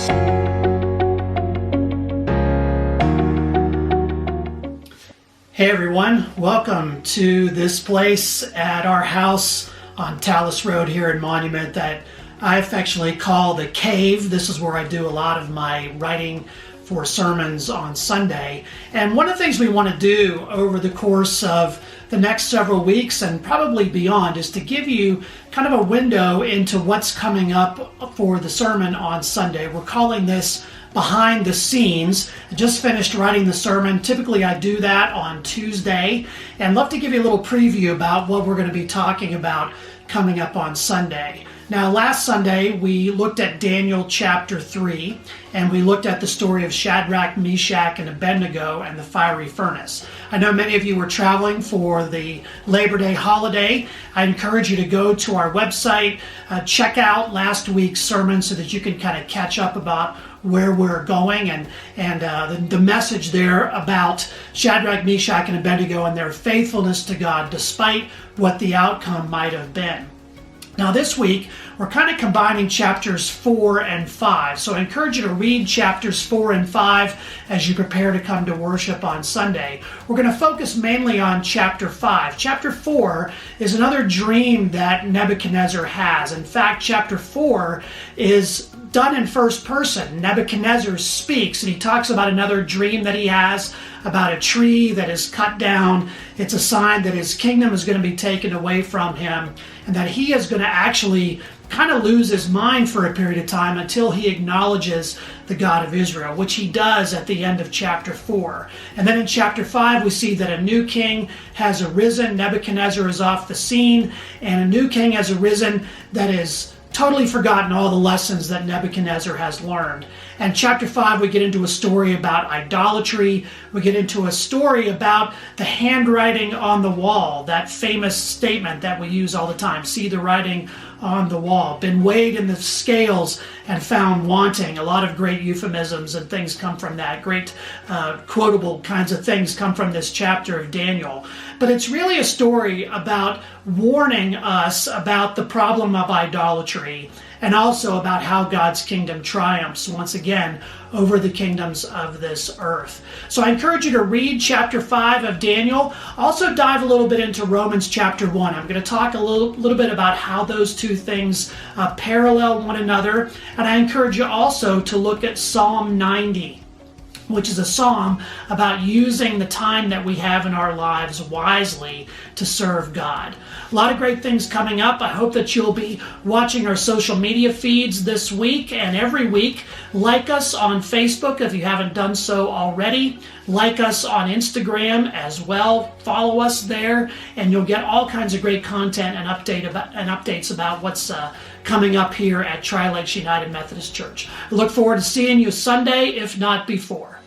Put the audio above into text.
Hey everyone, welcome to this place at our house on Tallis Road here in Monument that I affectionately call the Cave. This is where I do a lot of my writing for sermons on Sunday. And one of the things we want to do over the course of the next several weeks and probably beyond is to give you kind of a window into what's coming up for the sermon on Sunday. We're calling this Behind the Scenes. I just finished writing the sermon. Typically I do that on Tuesday, and love to give you a little preview about what we're going to be talking about coming up on Sunday. Now, last Sunday we looked at Daniel chapter 3, and we looked at the story of Shadrach, Meshach, and Abednego and the fiery furnace. I know many of you were traveling for the Labor Day holiday. I encourage you to go to our website, check out last week's sermon so that you can kind of catch up about where we're going and the message there about Shadrach, Meshach, and Abednego and their faithfulness to God despite what the outcome might have been. Now this week, we're kind of combining chapters 4 and 5. So I encourage you to read chapters 4 and 5 as you prepare to come to worship on Sunday. We're going to focus mainly on chapter 5. Chapter 4 is another dream that Nebuchadnezzar has. In fact, chapter 4 is done in first person. Nebuchadnezzar speaks, and he talks about another dream that he has about a tree that is cut down. It's a sign that his kingdom is going to be taken away from him, and that he is going to actually kind of lose his mind for a period of time until he acknowledges the God of Israel, which he does at the end of chapter 4. And then in chapter 5, we see that a new king has arisen. Nebuchadnezzar is off the scene, and a new king has arisen that is totally forgotten all the lessons that Nebuchadnezzar has learned. And chapter 5, we get into a story about idolatry. We get into a story about the handwriting on the wall, that famous statement that we use all the time, see the writing on the wall. Been weighed in the scales and found wanting. A lot of great euphemisms and things come from that. Great quotable kinds of things come from this chapter of Daniel. But it's really a story about warning us about the problem of idolatry, and also about how God's kingdom triumphs once again over the kingdoms of this earth. So I encourage you to read chapter 5 of Daniel. Also dive a little bit into Romans chapter 1. I'm going to talk a little bit about how those two things parallel one another. And I encourage you also to look at Psalm 90, which is a psalm about using the time that we have in our lives wisely to serve God. A lot of great things coming up. I hope that you'll be watching our social media feeds this week and every week. Like us on Facebook if you haven't done so already. Like us on Instagram as well. Follow us there, and you'll get all kinds of great content and updates about what's coming up here at Tri-Lakes United Methodist Church. I look forward to seeing you Sunday, if not before.